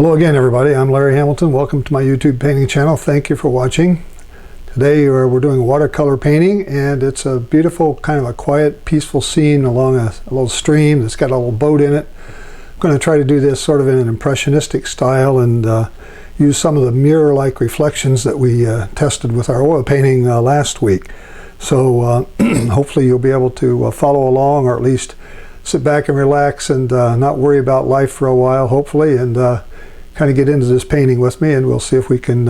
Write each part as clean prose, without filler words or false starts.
Hello again, everybody. I'm Larry Hamilton. Welcome to my YouTube painting channel. Thank you for watching. Today we're doing a watercolor painting, and it's a beautiful, kind of a quiet, peaceful scene along a little stream that's got a little boat in it. I'm going to try to do this sort of in an impressionistic style and use some of the mirror-like reflections that we tested with our oil painting last week. So hopefully you'll be able to follow along, or at least sit back and relax and not worry about life for a while, hopefully, and kind of get into this painting with me, and we'll see if we can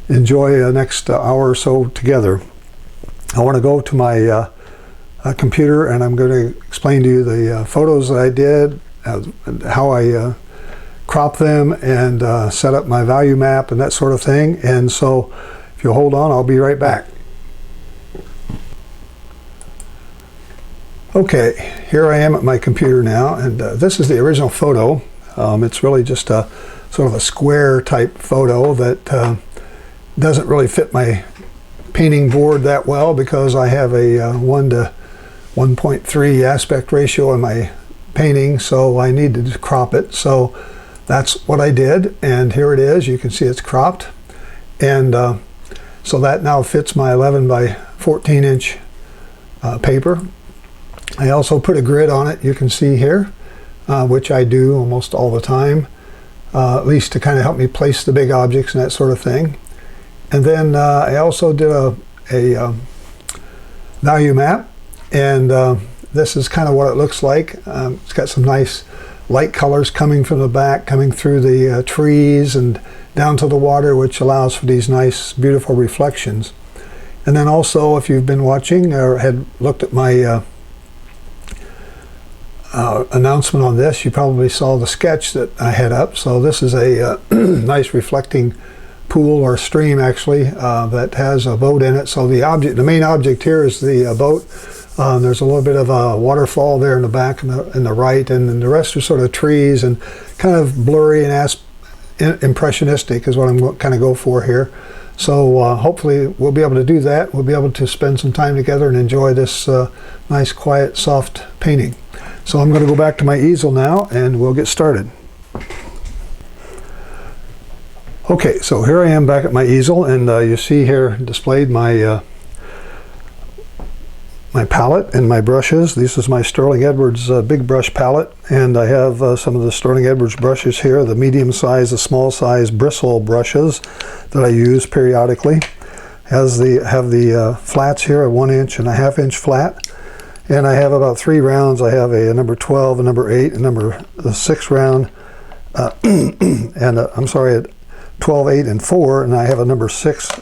enjoy the next hour or so together. I want to go to my computer, and I'm going to explain to you the photos that I did, how I crop them and set up my value map and that sort of thing. And so if you'll hold on, I'll be right back. Okay, here I am at my computer now, and this is the original photo. It's really just a sort of a square type photo that doesn't really fit my painting board that well because I have a 1 to 1.3 aspect ratio in my painting, so I needed to crop it. So that's what I did, and here it is. You can see it's cropped, and so that now fits my 11 by 14 inch paper. I also put a grid on it, you can see here, which I do almost all the time, at least to kind of help me place the big objects and that sort of thing. And then I also did a value map, and this is kind of what it looks like. It's got some nice light colors coming from the back, coming through the trees and down to the water, which allows for these nice, beautiful reflections. And then also, if you've been watching or had looked at my announcement on this, you probably saw the sketch that I had up. So this is a nice reflecting pool or stream, actually, that has a boat in it. So the main object here is the boat. There's a little bit of a waterfall there in the back and the right, and then the rest are sort of trees and kind of blurry and impressionistic is what I'm kind of go for here. So hopefully we'll be able to do that. We'll be able to spend some time together and enjoy this nice, quiet, soft painting. So I'm going to go back to my easel now, and we'll get started. Okay, so here I am back at my easel, and you see here displayed my my palette and my brushes. This is my Sterling Edwards big brush palette, and I have some of the Sterling Edwards brushes here, the medium size, the small size bristle brushes that I use periodically. Have the flats here, a 1.5 inch flat. And I have about 3 rounds. I have a number 12, a number 8, a number 6 round, and I'm sorry, a 12, 8, and 4, and I have a number 6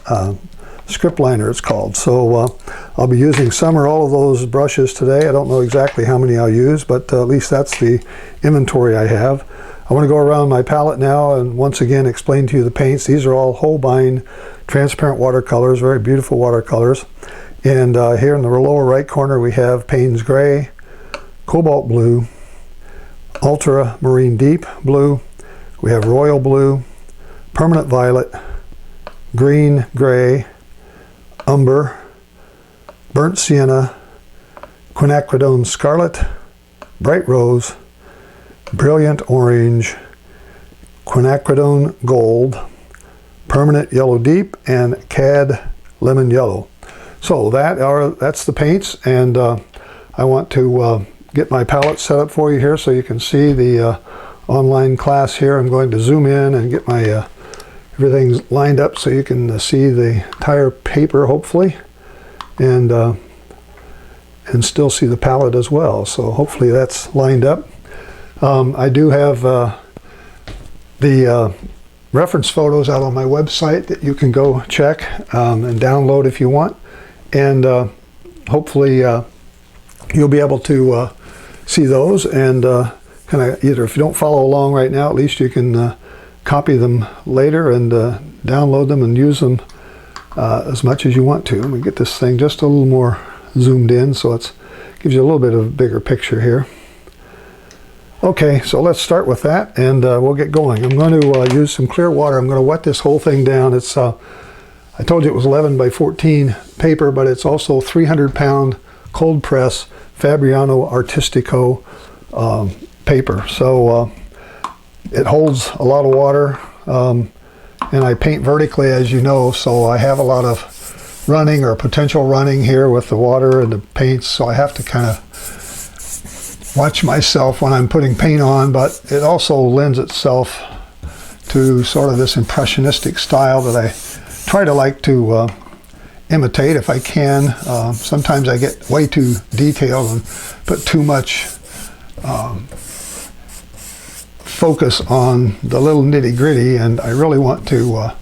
script liner, it's called. So I'll be using some or all of those brushes today. I don't know exactly how many I'll use, but at least that's the inventory I have. I want to go around my palette now and once again explain to you the paints. These are all Holbein transparent watercolors, very beautiful watercolors. And here in the lower right corner we have Payne's Gray, Cobalt Blue, Ultramarine Deep Blue, we have Royal Blue, Permanent Violet, Green Gray, Umber, Burnt Sienna, Quinacridone Scarlet, Bright Rose, Brilliant Orange, Quinacridone Gold, Permanent Yellow Deep, and Cad Lemon Yellow. So that's the paints, and I want to get my palette set up for you here so you can see the online class here. I'm going to zoom in and get my everything lined up so you can see the entire paper, hopefully, and still see the palette as well. So hopefully that's lined up. I do have the reference photos out on my website that you can go check and download if you want. And hopefully you'll be able to see those, and kind of either, if you don't follow along right now, at least you can copy them later and download them and use them as much as you want to. Let me get this thing just a little more zoomed in so it gives you a little bit of a bigger picture here. Okay, so let's start with that, and we'll get going. I'm going to use some clear water. I'm going to wet this whole thing down. It's I told you it was 11 by 14 paper, but it's also 300-pound cold press Fabriano Artistico paper. So it holds a lot of water, and I paint vertically, as you know, so I have a lot of running or potential running here with the water and the paints, so I have to kind of watch myself when I'm putting paint on, but it also lends itself to sort of this impressionistic style that I try to like to imitate if I can. Sometimes I get way too detailed and put too much focus on the little nitty gritty, and I really want to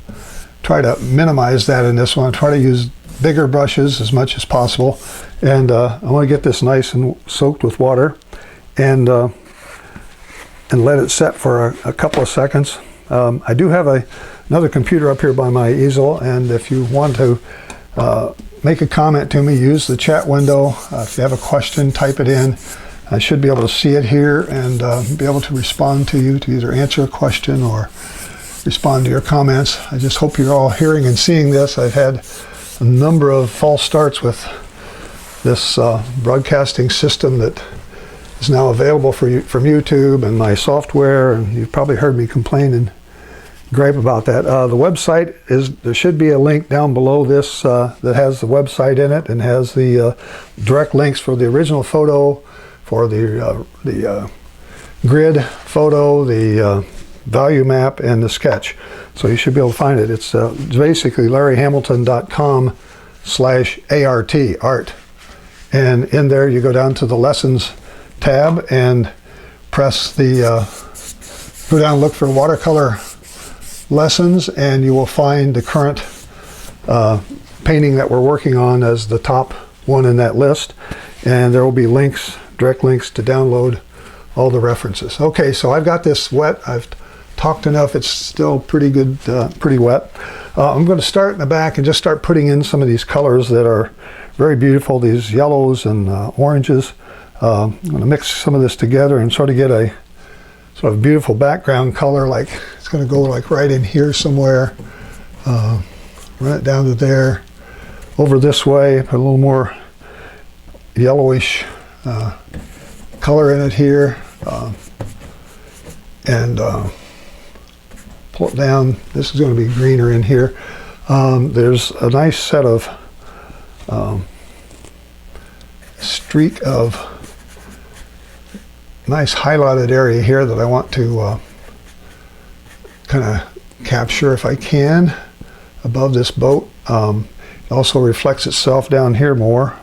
try to minimize that in this one. I try to use bigger brushes as much as possible, and I want to get this nice and soaked with water, and let it set for a couple of seconds. I do have another computer up here by my easel, and if you want to make a comment to me, use the chat window. If you have a question, type it in. I should be able to see it here and be able to respond to you, to either answer a question or respond to your comments. I just hope you're all hearing and seeing this. I've had a number of false starts with this broadcasting system that is now available from YouTube and my software, and you've probably heard me complain and gripe about that. The website there should be a link down below this that has the website in it and has the direct links for the original photo, for the grid photo, the value map, and the sketch. So you should be able to find it. It's basically larryhamilton.com/ART, art. And in there you go down to the lessons tab and press the, go down and look for watercolor lessons, and you will find the current painting that we're working on as the top one in that list. And there will be links, direct links to download all the references. Okay, so I've got this wet. I've talked enough. It's still pretty good, pretty wet. I'm going to start in the back and just start putting in some of these colors that are very beautiful, these yellows and oranges. I'm going to mix some of this together and sort of get a sort of beautiful background color, like it's going to go like right in here somewhere. Run it down to there. Over this way, put a little more yellowish color in it here, and pull it down. This is going to be greener in here. There's a nice set of streak of nice highlighted area here that I want to kind of capture if I can above this boat. It also reflects itself down here more.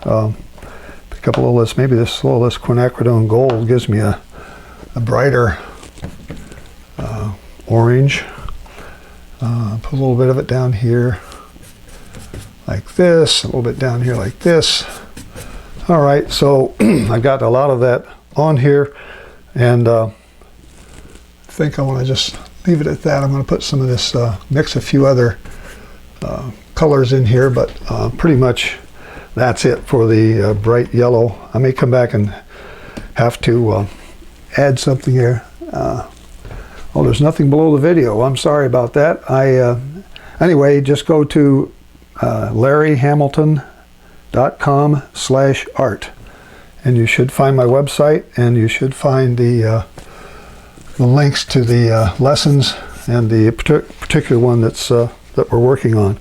Pick up a little less, maybe this little less quinacridone gold gives me a brighter orange. Put a little bit of it down here like this, a little bit down here like this. All right, so I got a lot of that on here, and I think I want to just leave it at that. I'm going to put some of this, mix a few other colors in here, but pretty much that's it for the bright yellow. I may come back and have to add something here. Oh, there's nothing below the video. I'm sorry about that. Anyway, just go to larryhamilton.com/art, and you should find my website, and you should find the links to the lessons and the particular one that's that we're working on.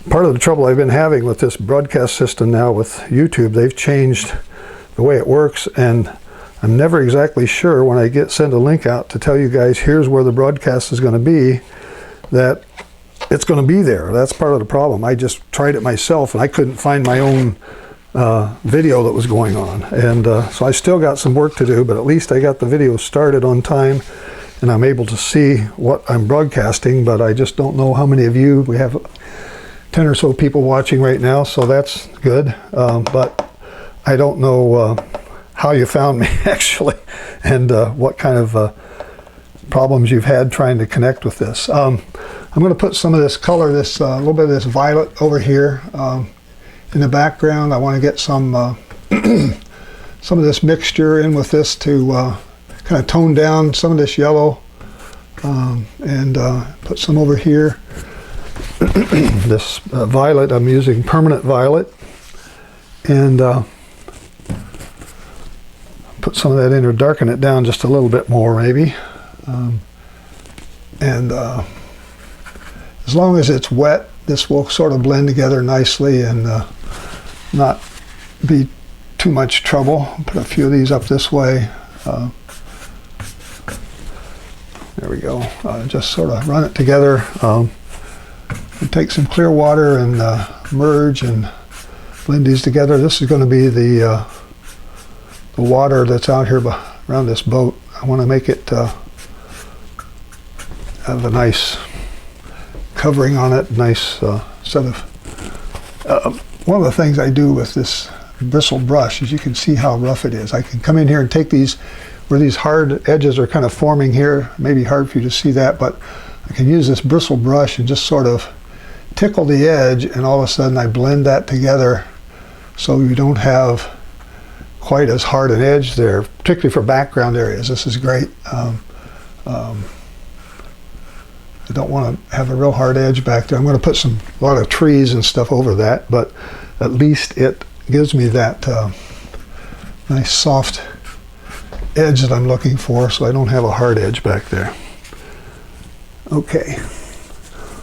Part of the trouble I've been having with this broadcast system now with YouTube, they've changed the way it works, and I'm never exactly sure when I send a link out to tell you guys here's where the broadcast is going to be, that it's going to be there. That's part of the problem. I just tried it myself and I couldn't find my own video that was going on, and so I still got some work to do, but at least I got the video started on time and I'm able to see what I'm broadcasting. But I just don't know how many of you. We have 10 or so people watching right now, so that's good, but I don't know how you found me actually, and what kind of problems you've had trying to connect with this. I'm going to put some of this color, this little bit of this violet over here in the background. I want to get some some of this mixture in with this to kind of tone down some of this yellow, and put some over here. This violet, I'm using permanent violet, and put some of that in or darken it down just a little bit more maybe. And as long as it's wet, this will sort of blend together nicely and not be too much trouble. Put a few of these up this way. There we go. Just sort of run it together. And take some clear water and merge and blend these together. This is going to be the water that's out here around this boat. I want to make it have a nice covering on it, nice set of... one of the things I do with this bristle brush is you can see how rough it is. I can come in here and take these, where these hard edges are kind of forming here, maybe hard for you to see that, but I can use this bristle brush and just sort of tickle the edge, and all of a sudden I blend that together so you don't have quite as hard an edge there, particularly for background areas. This is great. I don't want to have a real hard edge back there. I'm going to put a lot of trees and stuff over that, but at least it gives me that nice soft edge that I'm looking for, so I don't have a hard edge back there. Okay.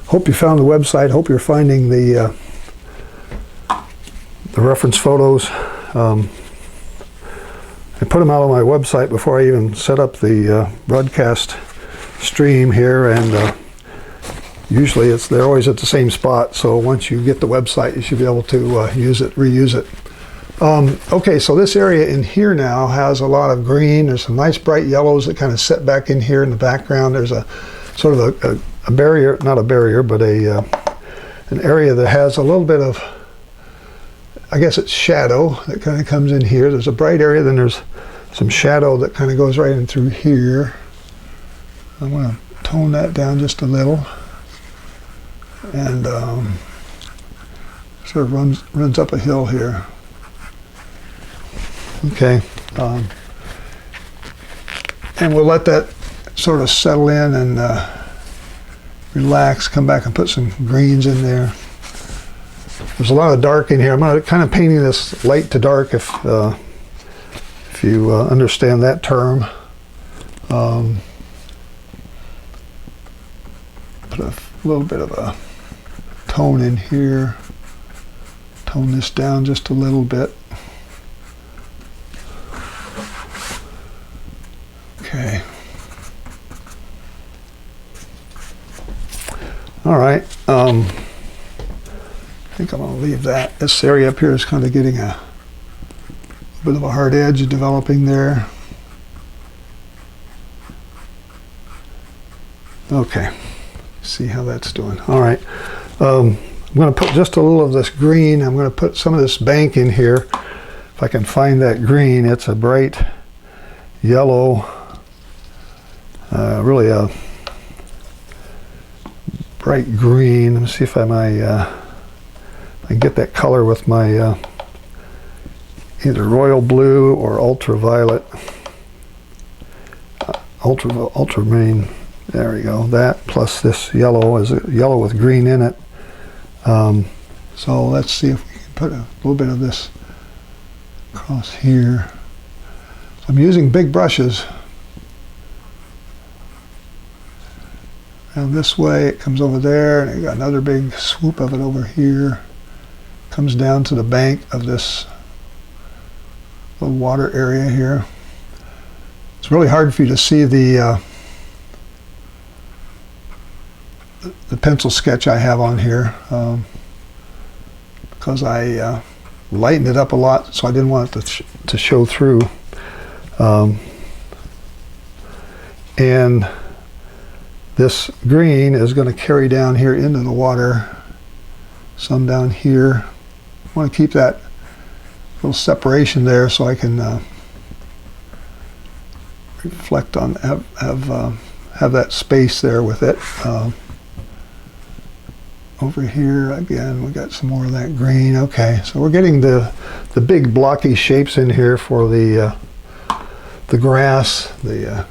Hope you found the website. Hope you're finding the reference photos. I put them out on my website before I even set up the broadcast stream here, and usually they're always at the same spot, so once you get the website you should be able to use it, reuse it. Okay, so this area in here now has a lot of green. There's some nice bright yellows that kind of set back in here in the background. There's a sort of a barrier, not a barrier, but an area that has a little bit of, I guess it's shadow that kind of comes in here. There's a bright area, then there's some shadow that kind of goes right in through here. I want to tone that down just a little, and sort of runs up a hill here. Okay, and we'll let that sort of settle in and relax. Come back and put some greens in there. There's a lot of dark in here. I'm going to kind of painting this light to dark, if you understand that term. Put a little bit of a tone in here. Tone this down just a little bit. Okay. All right. I think I'm going to leave that. This area up here is kind of getting a bit of a hard edge developing there. Okay. See how that's doing. All right. I'm going to put just a little of this green. I'm going to put some of this bank in here. If I can find that green, it's a bright yellow. Really a bright green. Let me see if I can get that color with my either royal blue or ultraviolet, ultramarine. There we go. That plus this yellow is a yellow with green in it. So let's see if we can put a little bit of this across here. So I'm using big brushes. And this way it comes over there, and I got another big swoop of it over here. Comes down to the bank of this little water area here. It's really hard for you to see the pencil sketch I have on here because I lightened it up a lot, so I didn't want it to show through. And this green is going to carry down here into the water, some down here. I want to keep that little separation there so I can reflect on, have that space there with it. Over here again we got some more of that green. Okay, so we're getting the big blocky shapes in here for the grass,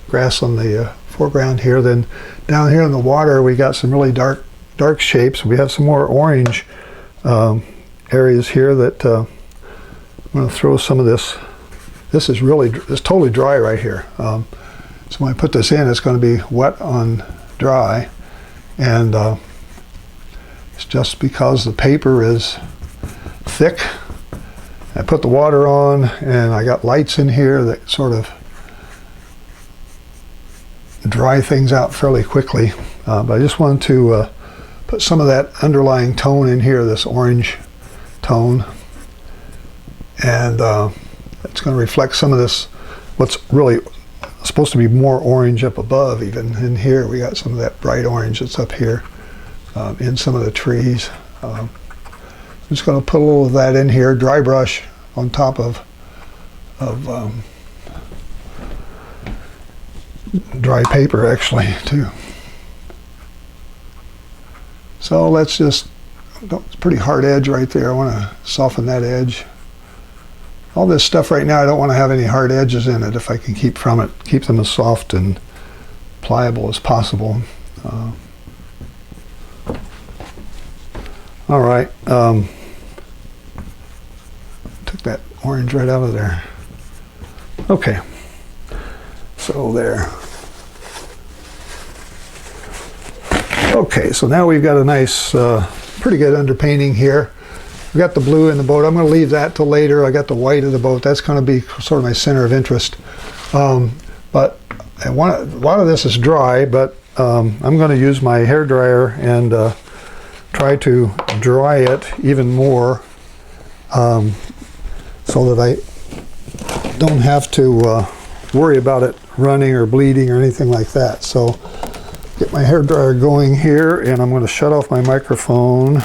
grass on the foreground here. Then down here in the water we got some really dark shapes. We have some more orange areas here that I'm going to throw some of this. This is totally dry right here. So when I put this in, it's going to be wet on dry, and it's just because the paper is thick. I put the water on, and I got lights in here that sort of dry things out fairly quickly. But I just wanted to put some of that underlying tone in here, this orange tone, and it's going to reflect some of this, what's really supposed to be more orange up above. Even in here we got some of that bright orange that's up here in some of the trees. I'm just going to put a little of that in here, dry brush on top of dry paper actually too. So let's just, it's a pretty hard edge right there. I want to soften that edge. All this stuff right now, I don't want to have any hard edges in it if I can keep them as soft and pliable as possible. All right, took that orange right out of there. Okay, so there. Okay, so now we've got a nice, pretty good underpainting here. We got the blue in the boat. I'm going to leave that till later. I got the white of the boat. That's going to be sort of my center of interest. But a lot of this is dry, but I'm going to use my hair dryer and try to dry it even more so that I don't have to worry about it running or bleeding or anything like that. So get my hair dryer going here, and I'm going to shut off my microphone.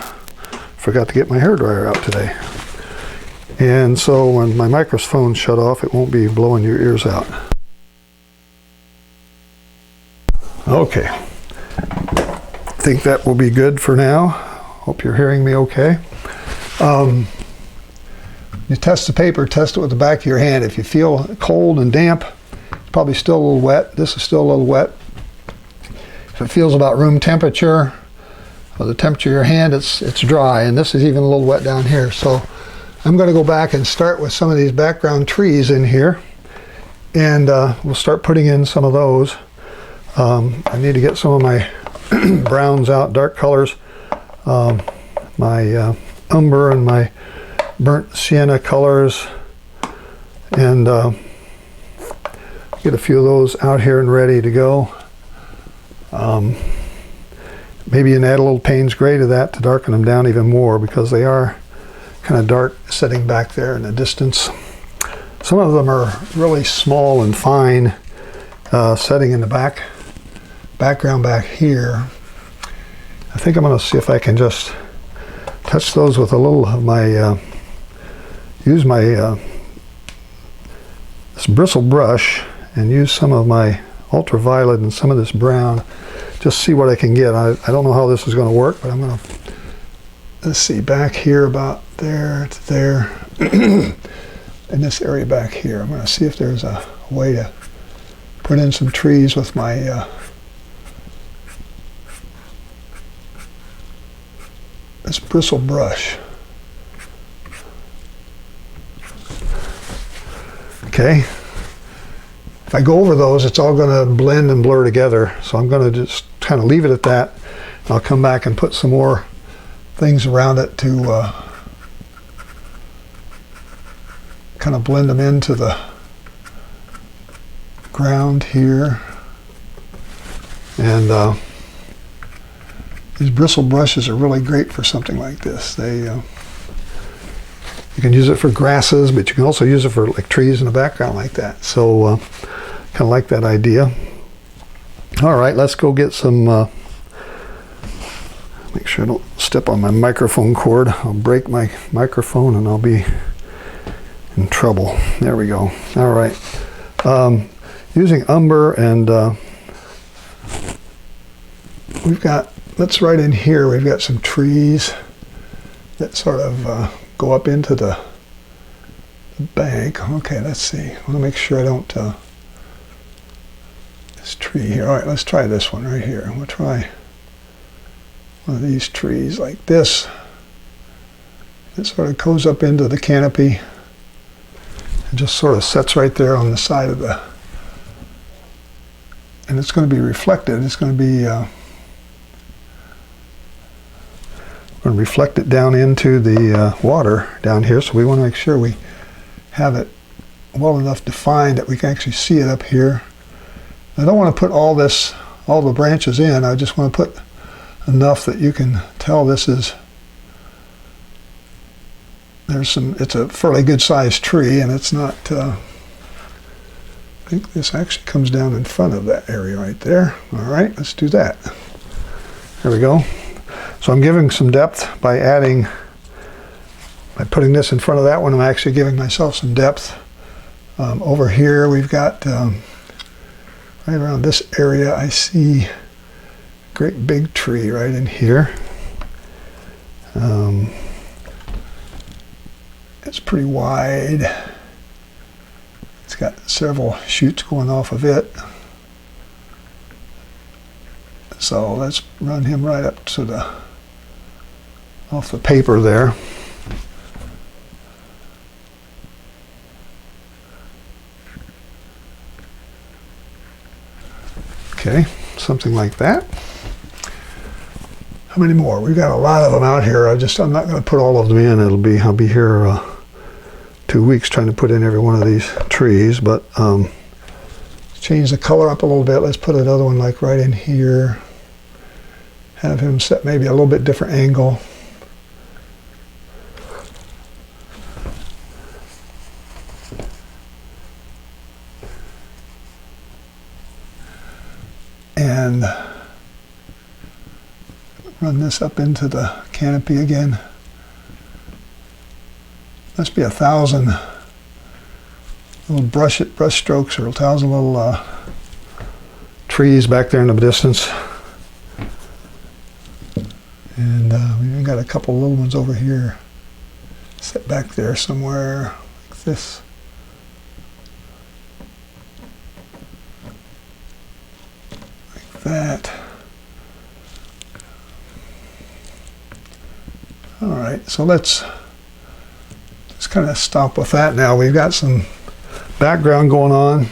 Forgot to get my hair dryer out today. And so when my microphone's shut off, it won't be blowing your ears out. Okay. Think that will be good for now. Hope you're hearing me okay. You test the paper, test it with the back of your hand. If you feel cold and damp, it's probably still a little wet. This is still a little wet. If it feels about room temperature, or the temperature of your hand, it's dry, and this is even a little wet down here. So I'm going to go back and start with some of these background trees in here, and we'll start putting in some of those. I need to get some of my browns out, dark colors, my umber and my burnt sienna colors, and get a few of those out here and ready to go. Maybe you can add a little Payne's Gray to that to darken them down even more, because they are kind of dark sitting back there in the distance. Some of them are really small and fine, setting in the background back here. I think I'm going to see if I can just touch those with a little of my, use my this bristle brush and use some of my ultraviolet and some of this brown. Just see what I can get. I don't know how this is going to work, but I'm going to, let's see, back here about there to there, in this area back here. I'm going to see if there's a way to put in some trees with my this bristle brush. Okay. If I go over those, it's all going to blend and blur together. So I'm going to just kind of leave it at that. I'll come back and put some more things around it to kind of blend them into the ground here. And these bristle brushes are really great for something like this. They you can use it for grasses, but you can also use it for like trees in the background like that. So kind of like that idea. All right, let's go get some, make sure I don't step on my microphone cord. I'll break my microphone and I'll be in trouble. There we go. All right. Using umber, and we've got, let's right in here, we've got some trees that sort of go up into the bank. Okay, let's see. I want to make sure I don't, this tree here. All right, let's try this one right here. We'll try one of these trees like this. It sort of goes up into the canopy and just sort of sets right there on the side of the and it's going to be reflected. It's going to be going to reflect it down into the water down here, so we want to make sure we have it well enough defined that we can actually see it up here. I don't want to put all the branches in. I just want to put enough that you can tell this is, it's a fairly good sized tree, and it's not, I think this actually comes down in front of that area right there. All right, let's do that. There we go. So I'm giving some depth by putting this in front of that one. I'm actually giving myself some depth. Over here we've got, right around this area, I see a great big tree right in here. It's pretty wide. It's got several shoots going off of it. So let's run him right up to off the paper there. Okay, something like that. How many more? We've got a lot of them out here. I'm not going to put all of them in. I'll be here 2 weeks trying to put in every one of these trees, but change the color up a little bit. Let's put another one like right in here. Have him set maybe a little bit different angle. And run this up into the canopy again. Must be 1,000 little brush strokes, or 1,000 little trees back there in the distance. And we've even got a couple little ones over here, set back there somewhere, like this. Like that. All right, so let's just kind of stop with that now. We've got some background going on,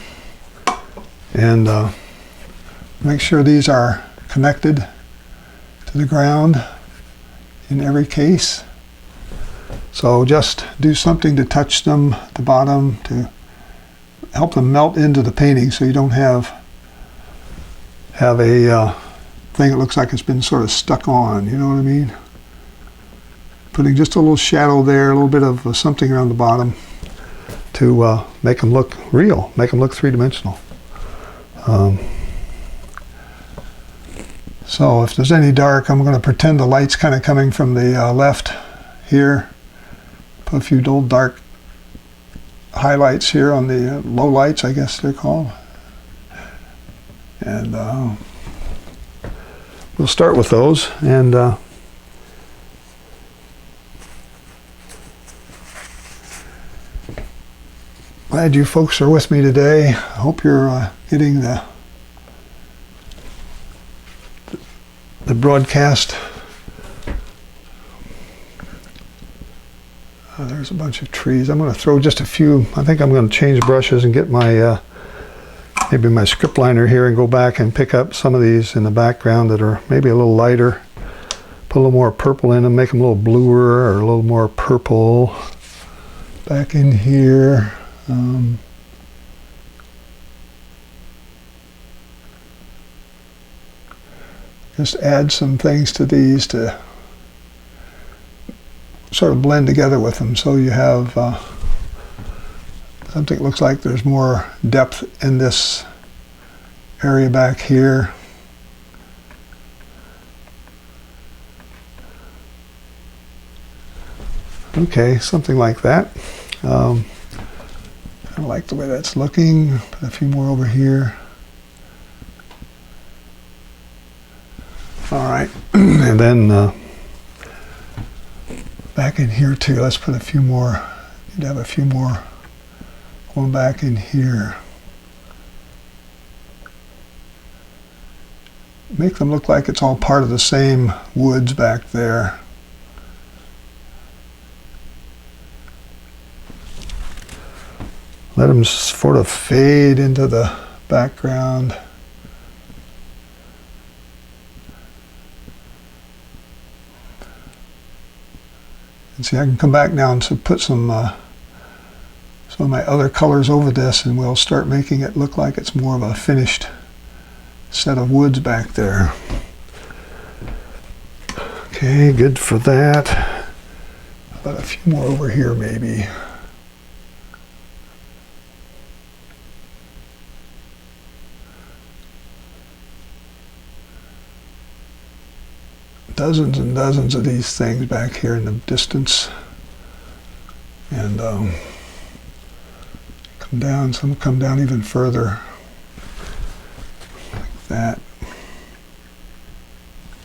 and make sure these are connected to the ground in every case. So just do something to touch them at the bottom to help them melt into the painting, so you don't have a thing that looks like it's been sort of stuck on, you know what I mean? Putting just a little shadow there, a little bit of something around the bottom to make them look real, make them look three-dimensional. So if there's any dark, I'm going to pretend the light's kind of coming from the left here. Put a few little dark highlights here on the low lights, I guess they're called. And we'll start with those. And glad you folks are with me today. I hope you're getting the broadcast. There's a bunch of trees. I'm going to throw just a few. I think I'm going to change brushes and get my maybe my script liner here and go back and pick up some of these in the background that are maybe a little lighter. Put a little more purple in them, make them a little bluer or a little more purple back in here. Just add some things to these to sort of blend together with them, so you have something that looks like there's more depth in this area back here. Okay, something like that. I like the way that's looking. Put a few more over here. All right, and then back in here too, let's put a few more. You'd have a few more going back in here. Make them look like it's all part of the same woods back there. Let them sort of fade into the background. And see, I can come back now and put some of my other colors over this, and we'll start making it look like it's more of a finished set of woods back there. Okay, good for that. How about a few more over here maybe? Dozens and dozens of these things back here in the distance. And come down, some come down even further. Like that.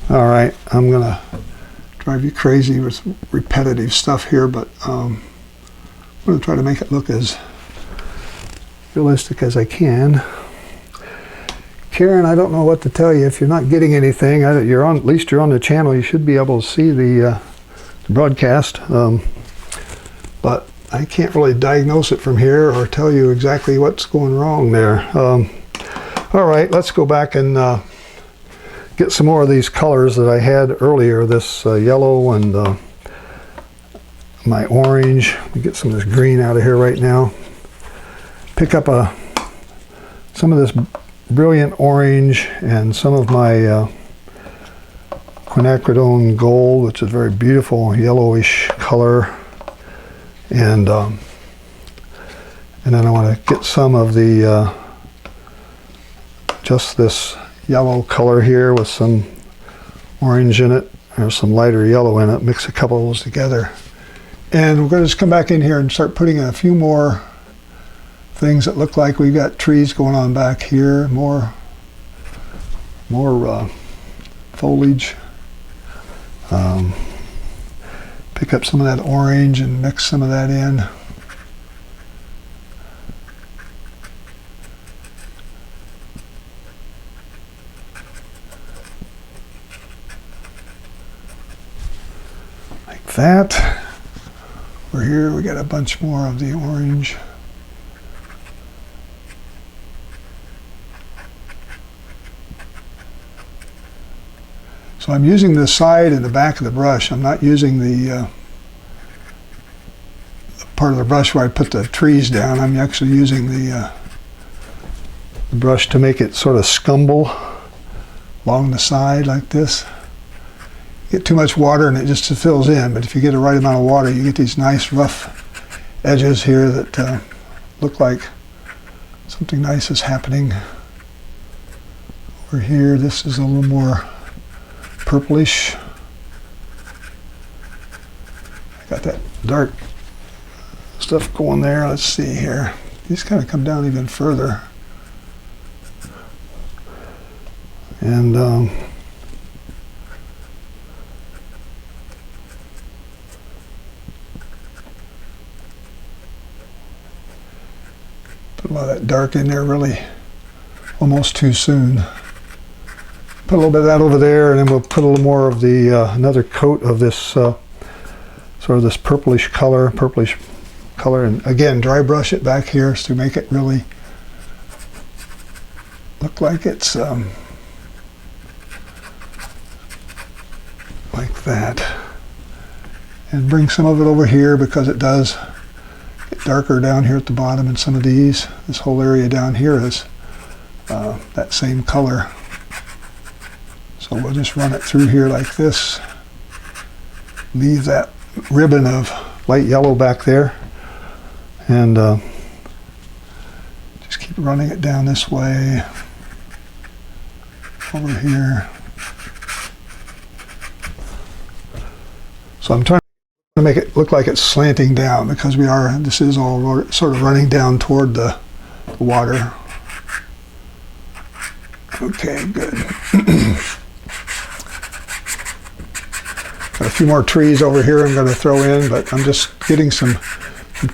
All right, I'm gonna drive you crazy with repetitive stuff here, but I'm gonna try to make it look as realistic as I can. Karen, I don't know what to tell you. If you're not getting anything, you're on. At least you're on the channel. You should be able to see the broadcast, but I can't really diagnose it from here or tell you exactly what's going wrong there. All right, let's go back and get some more of these colors that I had earlier. This yellow and my orange. Let me get some of this green out of here right now. Pick up some of this brilliant orange and some of my quinacridone gold, which is very beautiful yellowish color, and then I want to get some of the just this yellow color here with some orange in it or some lighter yellow in it. Mix a couple of those together, and we're going to just come back in here and start putting in a few more things that look like we've got trees going on back here, more foliage. Pick up some of that orange and mix some of that in. Like that. Over here we got a bunch more of the orange. So I'm using the side and the back of the brush. I'm not using the part of the brush where I put the trees down. I'm actually using the brush to make it sort of scumble along the side like this. You get too much water and it just fills in, but if you get the right amount of water, you get these nice rough edges here that look like something nice is happening. Over here, this is a little more purplish. I got that dark stuff going there. Let's see here. These kind of come down even further. And put a lot of that dark in there really almost too soon. Put a little bit of that over there, and then we'll put a little more of the another coat of this sort of this purplish color, and again dry brush it back here to make it really look like it's like that. And bring some of it over here because it does get darker down here at the bottom in some of these. This whole area down here is that same color. So we'll just run it through here like this. Leave that ribbon of light yellow back there. And just keep running it down this way. Over here. So I'm trying to make it look like it's slanting down because this is all sort of running down toward the water. Okay, good. Got a few more trees over here I'm going to throw in, but I'm just getting some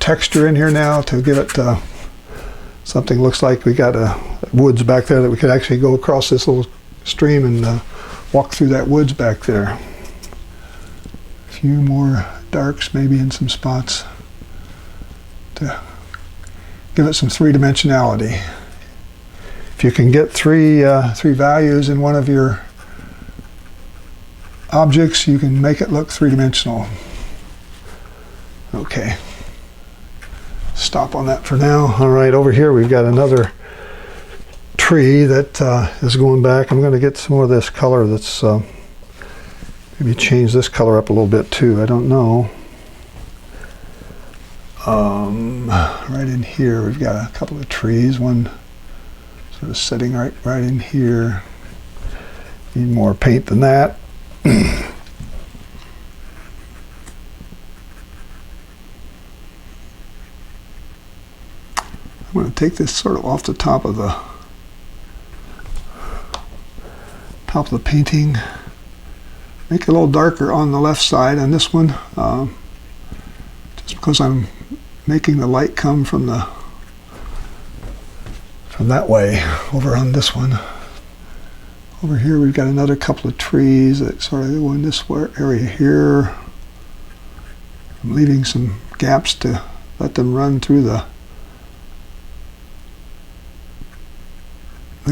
texture in here now to give it something. Looks like we got woods back there that we could actually go across this little stream and walk through that woods back there. A few more darks maybe in some spots to give it some three-dimensionality. If you can get three values in one of your objects, you can make it look three-dimensional. Okay. Stop on that for now. All right, over here we've got another tree that is going back. I'm going to get some more of this color that's, maybe change this color up a little bit too. I don't know. Right in here we've got a couple of trees. One sort of sitting right in here. Need more paint than that. I'm going to take this sort of off the top of the painting. Make it a little darker on the left side on this one, just because I'm making the light come from that way over on this one. Over here we've got another couple of trees that sort of go in this area here. I'm leaving some gaps to let them run through the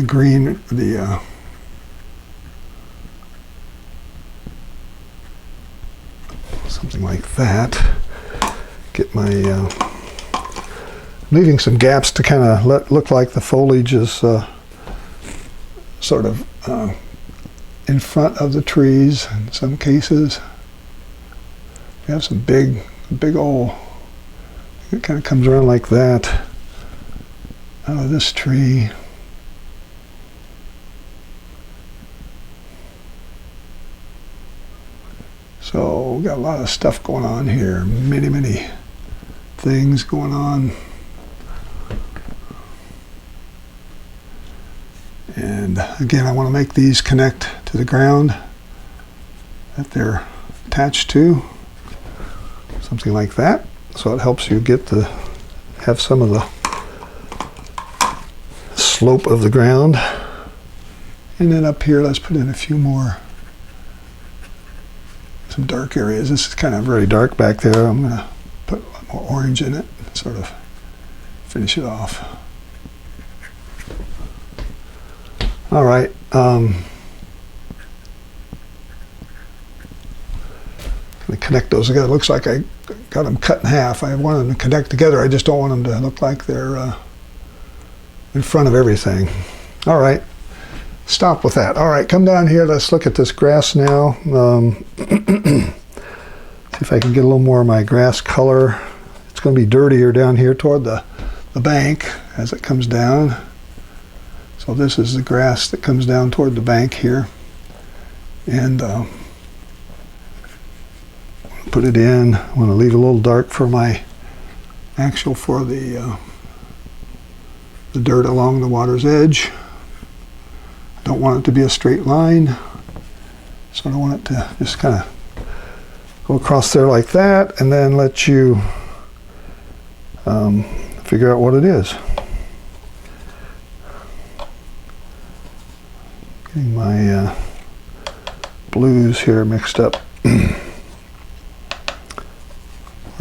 green, something like that. Get my leaving some gaps to kind of look like the foliage is sort of in front of the trees in some cases. We have some big old, it kind of comes around like that out of this tree. So we've got a lot of stuff going on here, many things going on. And again, I want to make these connect to the ground that they're attached to, something like that. So it helps you have some of the slope of the ground. And then up here, let's put in a few more, some dark areas. This is kind of very dark back there. I'm going to put a lot more orange in it, sort of finish it off. All right. Going to connect those together. It looks like I got them cut in half. I want them to connect together. I just don't want them to look like they're in front of everything. All right. Stop with that. All right, come down here. Let's look at this grass now. See if I can get a little more of my grass color. It's going to be dirtier down here toward the bank as it comes down. So this is the grass that comes down toward the bank here. And put it in. I want to leave a little dark for my for the dirt along the water's edge. Don't want it to be a straight line, so I don't want it to just kind of go across there like that, and then let you figure out what it is. Getting my blues here mixed up. More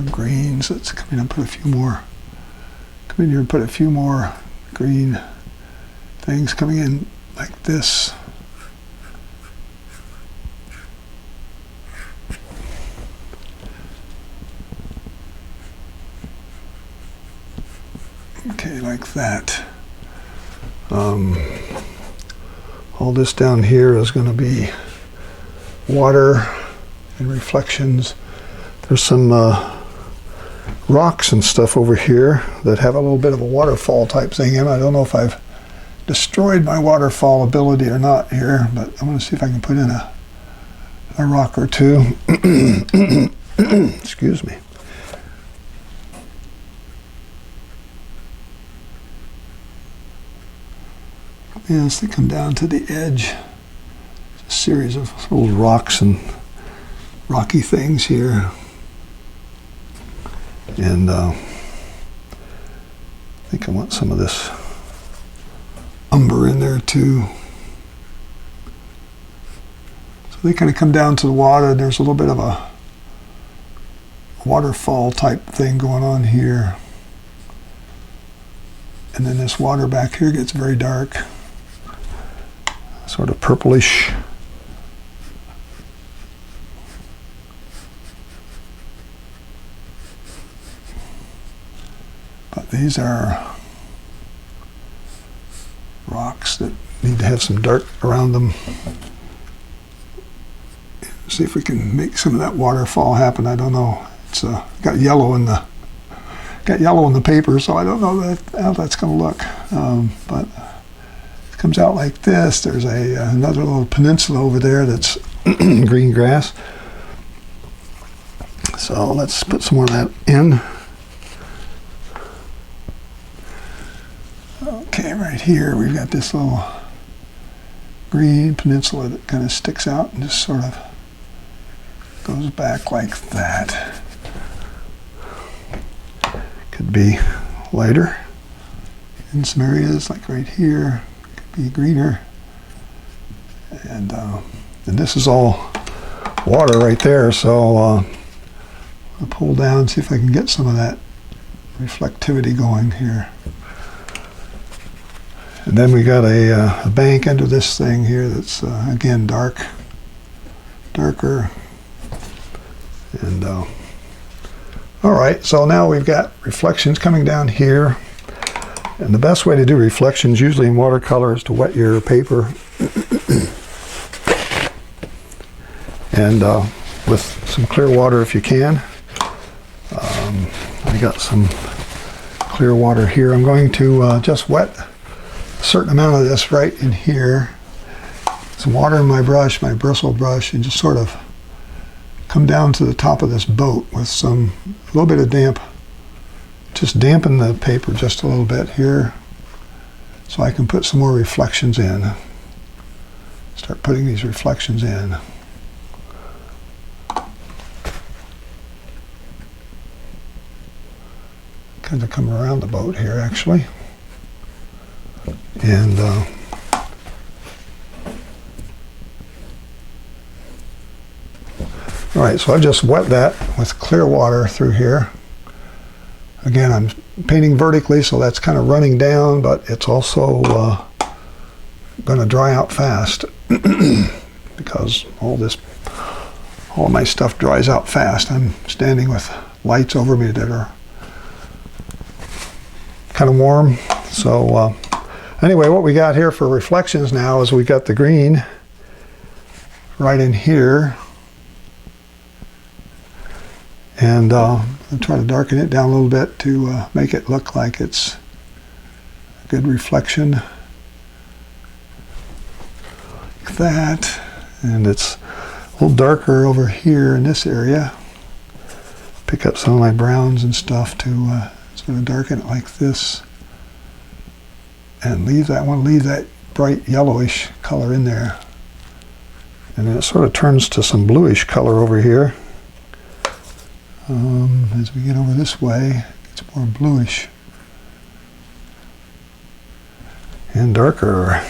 greens. Let's come in and put a few more. Come in here and put a few more green things coming in like this. Okay, like that. All this down here is going to be water and reflections. There's some rocks and stuff over here that have a little bit of a waterfall type thing in. I don't know if I've destroyed my waterfall ability or not here, but I'm going to see if I can put in a rock or two. Excuse me. Yeah, as they come down to the edge, a series of little rocks and rocky things here. And I think I want some of this umber in there too. So they kind of come down to the water, and there's a little bit of a waterfall type thing going on here. And then this water back here gets very dark, sort of purplish. these are rocks that need to have some dark around them. See if we can make some of that waterfall happen. I don't know. It's got yellow in the paper, so I don't know how that's going to look. But it comes out like this. There's another little peninsula over there that's green grass. So let's put some more of that in. Okay, right here we've got this little green peninsula that kind of sticks out and just sort of goes back like that. Could be lighter in some areas, like right here. Could be greener. And this is all water right there, so I'll pull down, see if I can get some of that reflectivity going here. And then we got a bank under this thing here that's again darker. And all right, so now we've got reflections coming down here. And the best way to do reflections, usually in watercolor, is to wet your paper. And with some clear water if you can. I got some clear water here. I'm going to just wet a certain amount of this right in here. Some water in my brush, my bristle brush, and just sort of come down to the top of this boat with a little bit of damp. Just dampen the paper just a little bit here so I can put some more reflections in. Start putting these reflections in. Kind of come around the boat here actually. And all right, so I've just wet that with clear water through here. Again, I'm painting vertically, so that's kind of running down, but it's also going to dry out fast because all of my stuff dries out fast. I'm standing with lights over me that are kind of warm. So anyway, what we got here for reflections now is we got the green right in here. And I'll try to darken it down a little bit to make it look like it's a good reflection. Like that. And it's a little darker over here in this area. Pick up some of my browns and stuff to sort of darken it like this. And I want to leave that bright yellowish color in there. And then it sort of turns to some bluish color over here. As we get over this way, it's more bluish and darker.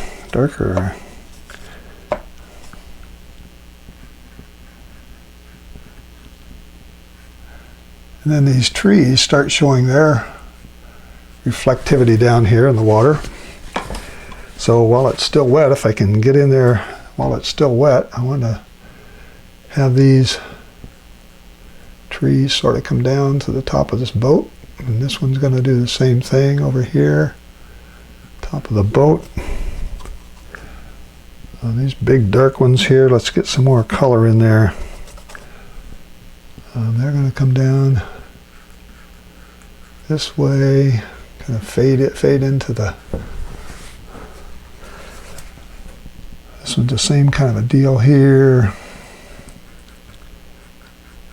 And then these trees start showing their reflectivity down here in the water. So while it's still wet, if I can get in there while it's still wet, I want to have these trees sort of come down to the top of this boat, and this one's going to do the same thing over here, top of the boat. These big dark ones here, let's get some more color in there. They're going to come down this way, kind of fade into the. This one's the same kind of a deal here.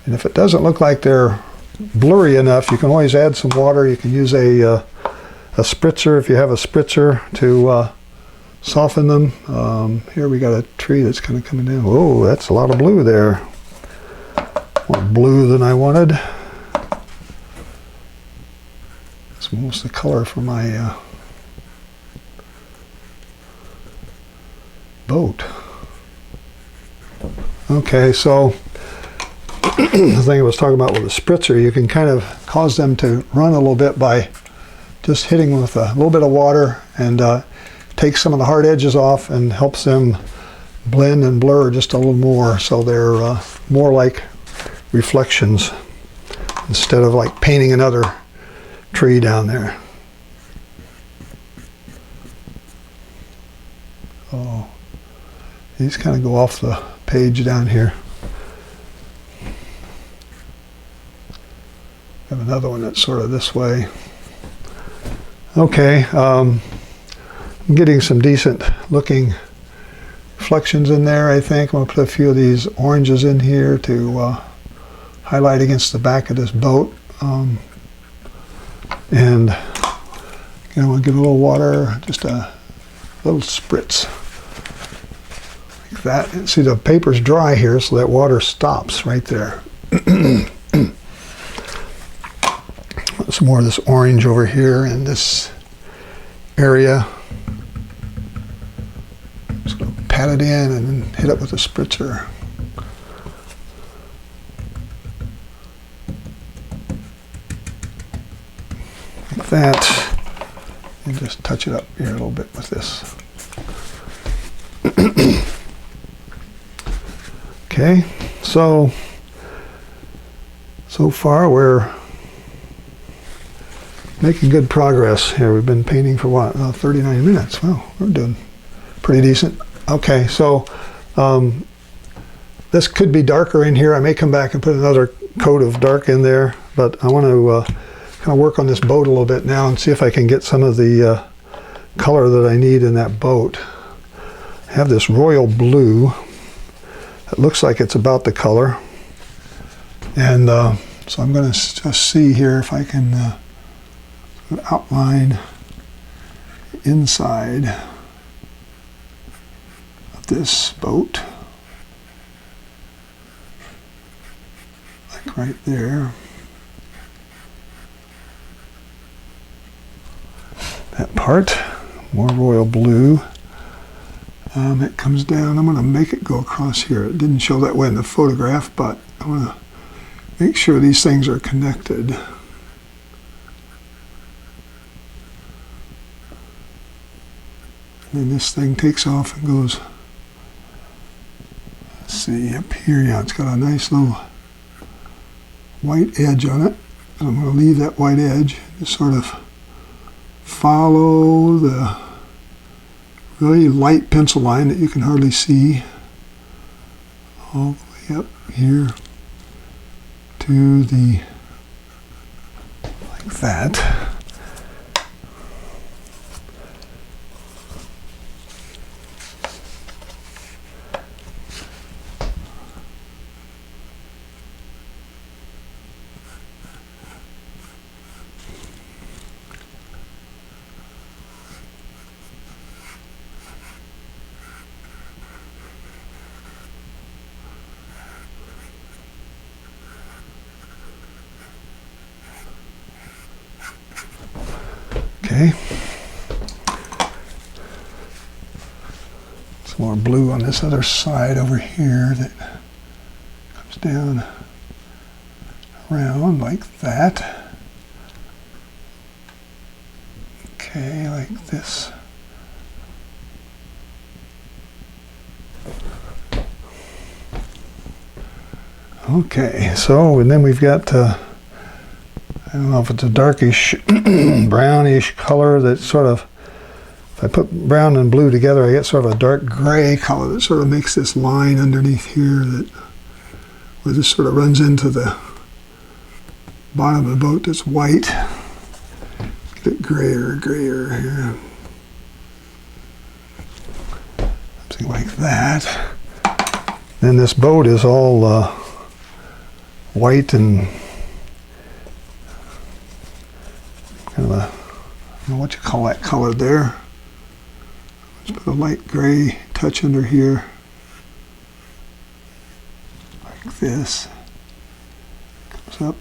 And if it doesn't look like they're blurry enough, you can always add some water. You can use a spritzer if you have a spritzer to soften them. Here we got a tree that's kind of coming down. Whoa, that's a lot of blue there. More blue than I wanted. It's almost the color for my boat. Okay, so the thing I was talking about with a spritzer, you can kind of cause them to run a little bit by just hitting with a little bit of water, and takes some of the hard edges off and helps them blend and blur just a little more, so they're more like reflections instead of like painting another tree down there. Oh, these kind of go off the page down here. I have another one that's sort of this way. Okay, I'm getting some decent looking reflections in there, I think. I'm going to put a few of these oranges in here to highlight against the back of this boat. And again, I want to give it a little water, just a little spritz. Like that. And see, the paper's dry here, so that water stops right there. Some more of this orange over here in this area. Just going to pat it in and then hit it with a spritzer. Like that. And just touch it up here a little bit with this. Okay, so far we're making good progress here. We've been painting for what, 39 minutes. Well, we're doing pretty decent. Okay, so this could be darker in here. I may come back and put another coat of dark in there, but I want to kind of work on this boat a little bit now and see if I can get some of the color that I need in that boat. I have this royal blue. It looks like it's about the color. And so I'm going to just see here if I can outline the inside of this boat, like right there. That part, more royal blue. It comes down. I'm going to make it go across here. It didn't show that way in the photograph, but I want to make sure these things are connected. And then this thing takes off and goes, let's see, up here, yeah, it's got a nice little white edge on it. And I'm going to leave that white edge, just sort of follow the really light pencil line that you can hardly see all the way up here to the, like that. Okay. Some more blue on this other side over here that comes down around like that. Okay, like this. Okay, so and then we've got I don't know if it's a darkish brownish color that sort of, if I put brown and blue together, I get sort of a dark gray color that sort of makes this line underneath here that where this sort of runs into the bottom of the boat that's white. Get it grayer here. Something like that. Then this boat is all white and kind of a, I don't know what you call that color there. Let's put a light gray touch under here, like this. Comes up.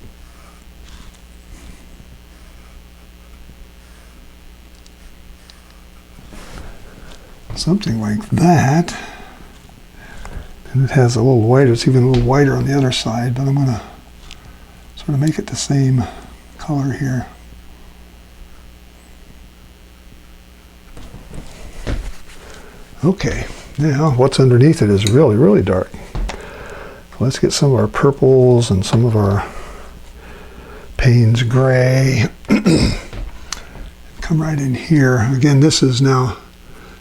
Something like that. And it has a little whiter, it's even a little whiter on the other side, but I'm going to sort of make it the same color here. Okay, now what's underneath it is really, really dark. Let's get some of our purples and some of our Payne's gray. Come right in here. Again, this is now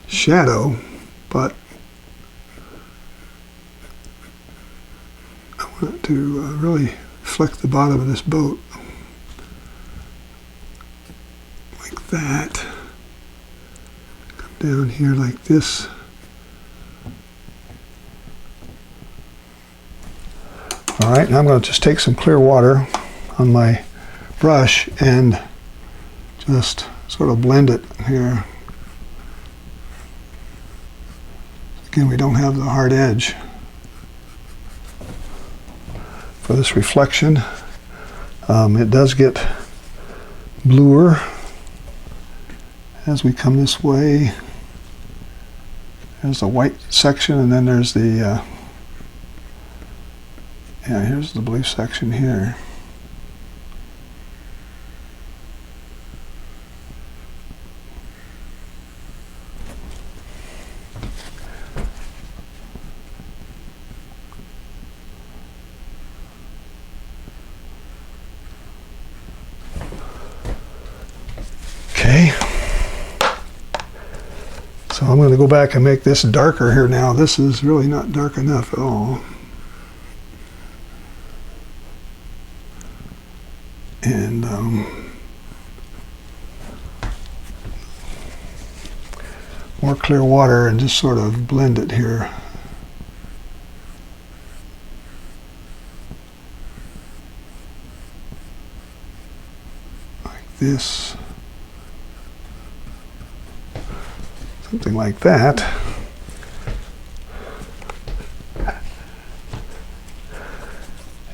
shadow, but I want it to really fleck the bottom of this boat like that. Come down here like this. All right, now I'm going to just take some clear water on my brush and just sort of blend it here. Again, we don't have the hard edge for this reflection. It does get bluer as we come this way. There's the white section, and then there's the yeah, here's the blue section here. Okay. So I'm going to go back and make this darker here now. This is really not dark enough at all. And more clear water and just sort of blend it here. Like this. Something like that.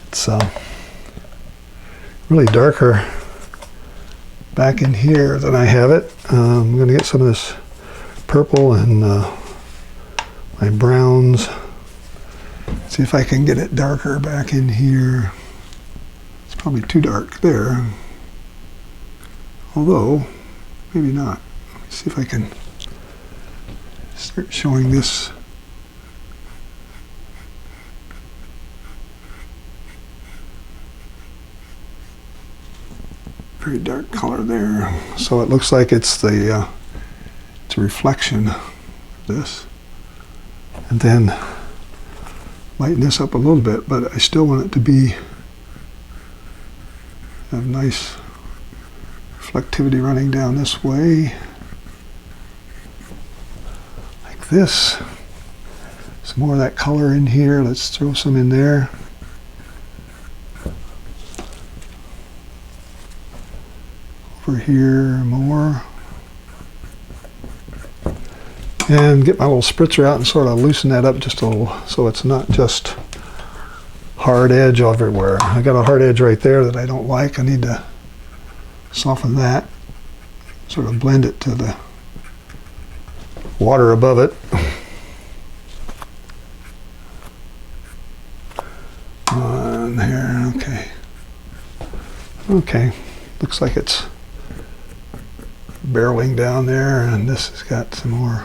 It's really darker back in here than I have it. I'm going to get some of this purple and my browns. See if I can get it darker back in here. It's probably too dark there. Although, maybe not. Let me see if I can start showing this. Very dark color there. So it looks like it's the it's a reflection of this. And then lighten this up a little bit, but I still want it to be have nice reflectivity running down this way. Like this. Some more of that color in here. Let's throw some in there. Over here more. And get my little spritzer out and sort of loosen that up just a little so it's not just hard edge everywhere. I got a hard edge right there that I don't like. I need to soften that. Sort of blend it to the water above it. On here, okay. Okay, looks like it's barreling down there, and this has got some more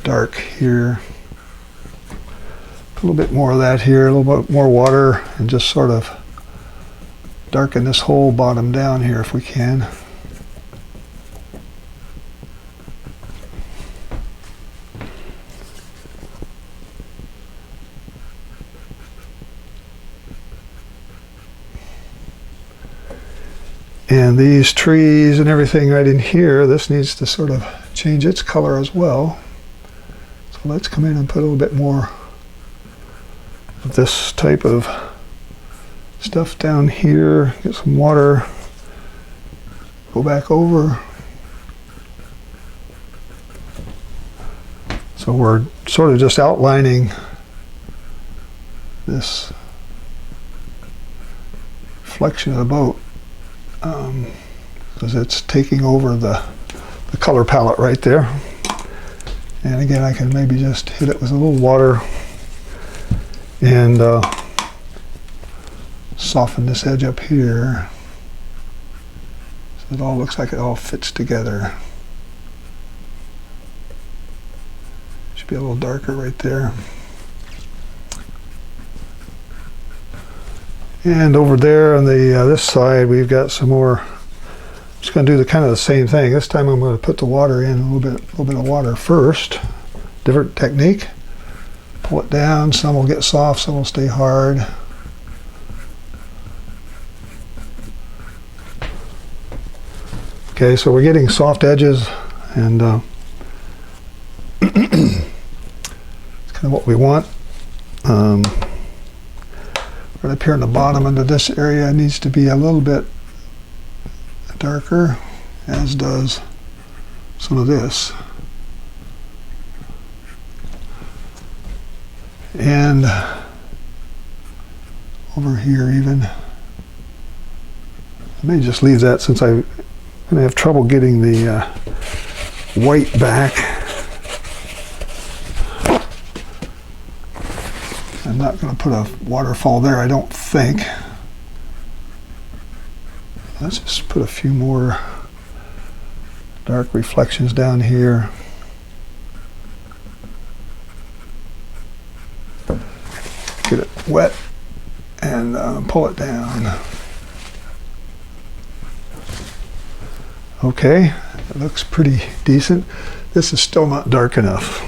dark here. A little bit more of that here, a little bit more water, and just sort of darken this whole bottom down here if we can. And these trees and everything right in here, this needs to sort of change its color as well. So let's come in and put a little bit more of this type of stuff down here. Get some water, go back over. So we're sort of just outlining this reflection of the boat. Because it's taking over the color palette right there. And again, I can maybe just hit it with a little water and soften this edge up here so it all looks like it all fits together. Should be a little darker right there. And over there on the this side, we've got some more Just going to do the kind of the same thing. This time I'm going to put the water in, a little bit of water first. Different technique. Pull it down. Some will get soft, some will stay hard. Okay, so we're getting soft edges, and it's kind of what we want. Right up here in the bottom into this area needs to be a little bit darker, as does some of this. And over here even. I may just leave that since I'm going to have trouble getting the white back. I'm not going to put a waterfall there, I don't think. Let's just put a few more dark reflections down here. Get it wet and pull it down. Okay, it looks pretty decent. This is still not dark enough.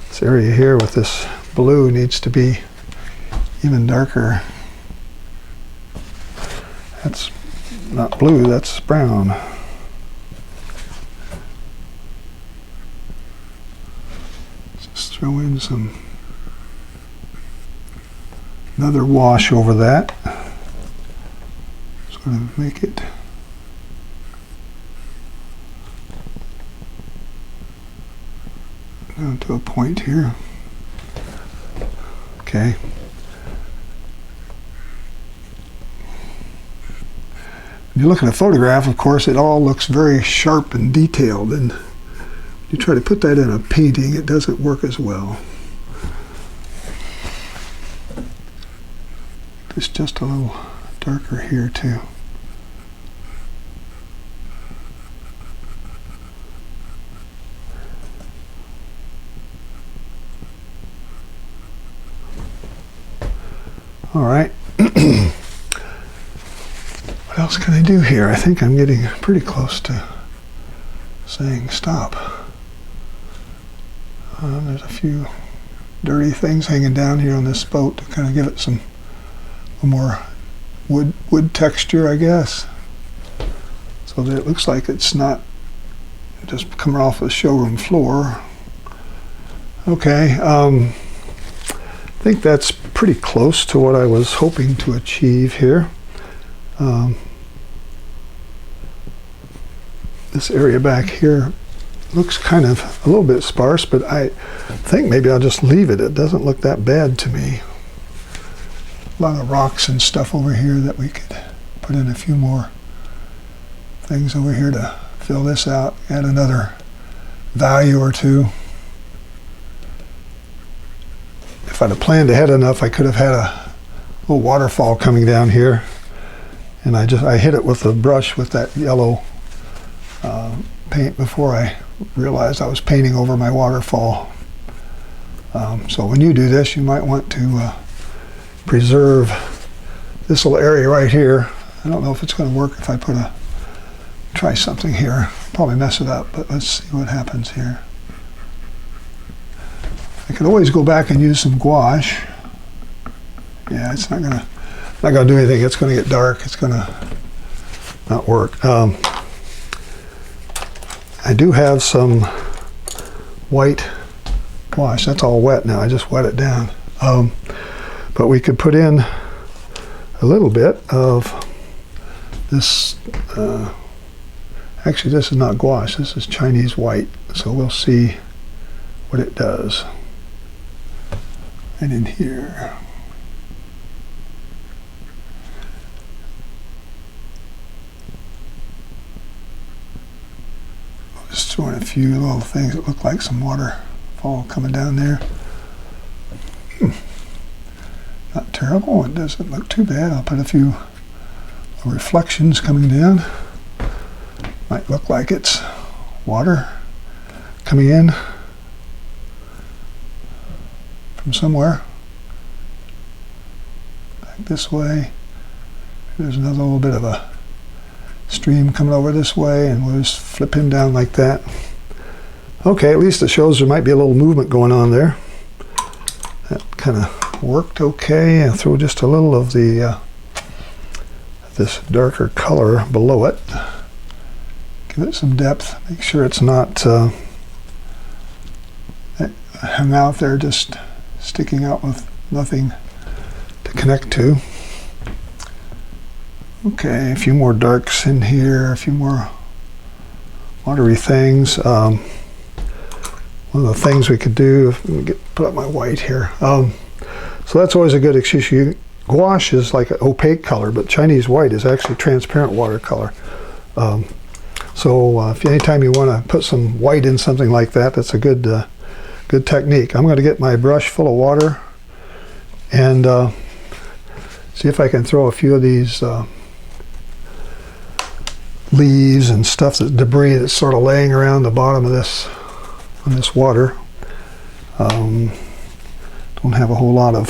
This area here with this blue needs to be even darker. That's not blue, that's brown. Just throw in another wash over that. Just going to make it down to a point here. Okay. When you look at a photograph, of course, it all looks very sharp and detailed, and you try to put that in a painting, it doesn't work as well. It's just a little darker here too. All right. What else can I do here? I think I'm getting pretty close to saying stop. There's a few dirty things hanging down here on this boat to kind of give it some more wood texture, I guess, so that it looks like it's not just coming off the showroom floor. Okay, I think that's pretty close to what I was hoping to achieve here. This area back here looks kind of a little bit sparse, but I think maybe I'll just leave it. It doesn't look that bad to me. A lot of rocks and stuff over here that we could put in a few more things over here to fill this out, add another value or two. If I'd have planned ahead enough, I could have had a little waterfall coming down here, and I hit it with a brush with that yellow paint before I realized I was painting over my waterfall. So when you do this, you might want to preserve this little area right here. I don't know if it's going to work if I try something here. Probably mess it up, but let's see what happens here. I can always go back and use some gouache. Yeah, it's not gonna do anything. It's gonna get dark. It's gonna not work. I do have some white gouache. That's all wet now. I just wet it down. But we could put in a little bit of this. Actually, this is not gouache. This is Chinese white. So we'll see what it does. And in here, I'll just throw in a few little things that look like some waterfall coming down there. Not terrible. It doesn't look too bad. I'll put a few reflections coming down. Might look like it's water coming in from somewhere. Back this way. There's another little bit of a stream coming over this way, and we'll just flip him down like that. Okay, at least it shows there might be a little movement going on there. That kind of worked okay. I'll throw just a little of the this darker color below it. Give it some depth. Make sure it's not hung out there, just sticking out with nothing to connect to. Okay, a few more darks in here, a few more watery things. One of the things we could do, put up my white here. So that's always a good excuse. Gouache is like an opaque color, but Chinese white is actually transparent watercolor. So if anytime you want to put some white in something like that, that's a good good technique. I'm going to get my brush full of water and see if I can throw a few of these leaves and stuff, that debris that's sort of laying around the bottom of this water. Don't have a whole lot of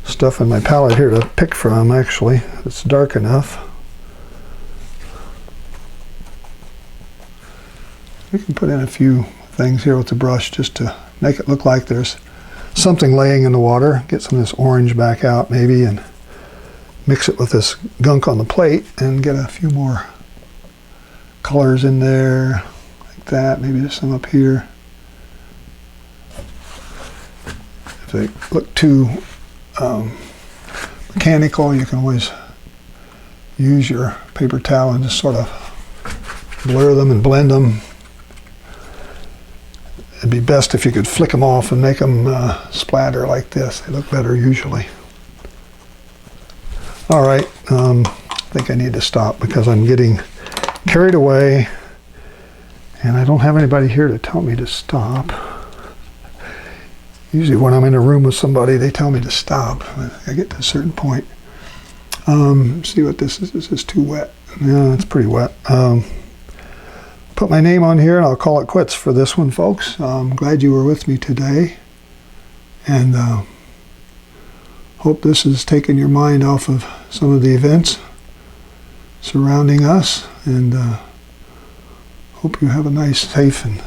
stuff in my palette here to pick from, actually. It's dark enough. We can put in a few things here with the brush just to make it look like there's something laying in the water. Get some of this orange back out maybe and mix it with this gunk on the plate and get a few more colors in there like that. Maybe there's some up here. If they look too mechanical, you can always use your paper towel and just sort of blur them and blend them. It'd be best if you could flick them off and make them splatter like this. They look better usually. All right, I think I need to stop because I'm getting carried away and I don't have anybody here to tell me to stop. Usually when I'm in a room with somebody, they tell me to stop. I get to a certain point. See what this is. This is too wet. Yeah, it's pretty wet. Put my name on here and I'll call it quits for this one, folks. I'm glad you were with me today, and hope this has taken your mind off of some of the events surrounding us, and hope you have a nice, safe, and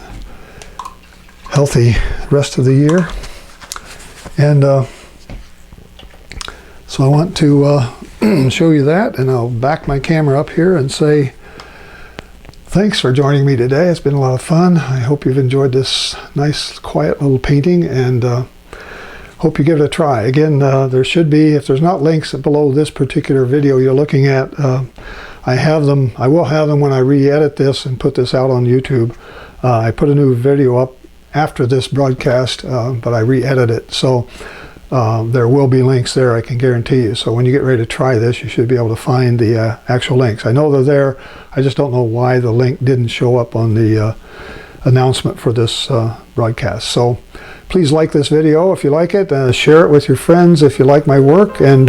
healthy rest of the year. And so I want to show you that, and I'll back my camera up here and say thanks for joining me today. It's been a lot of fun. I hope you've enjoyed this nice, quiet little painting, and hope you give it a try. Again, there should be, if there's not links below this particular video you're looking at, I have them. I will have them when I re-edit this and put this out on YouTube. I put a new video up after this broadcast, but I re-edit it. So there will be links there, I can guarantee you. So when you get ready to try this, you should be able to find the actual links. I know they're there. I just don't know why the link didn't show up on the announcement for this broadcast. So please like this video if you like it. Share it with your friends if you like my work. And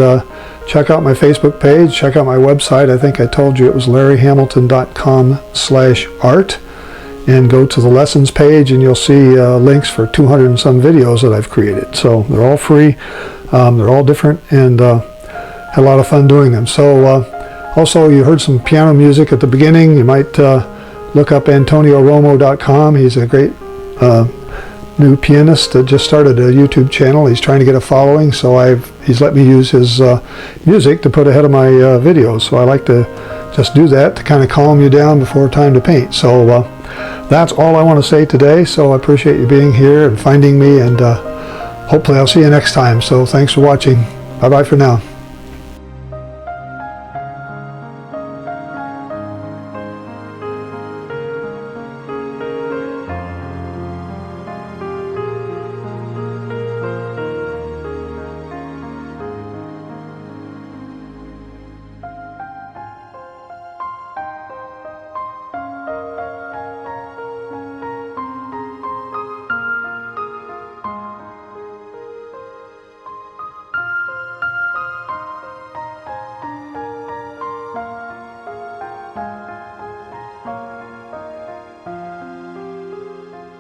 check out my Facebook page. Check out my website. I think I told you it was larryhamilton.com/art. And go to the lessons page and you'll see links for 200 and some videos that I've created. So they're all free, they're all different, and had a lot of fun doing them. So also you heard some piano music at the beginning. You might look up AntonioRomo.com. He's a great new pianist that just started a YouTube channel. He's trying to get a following, so he's let me use his music to put ahead of my videos. So I like to just do that to kind of calm you down before time to paint. So that's all I want to say today. So I appreciate you being here and finding me, and hopefully I'll see you next time. So thanks for watching. Bye-bye for now.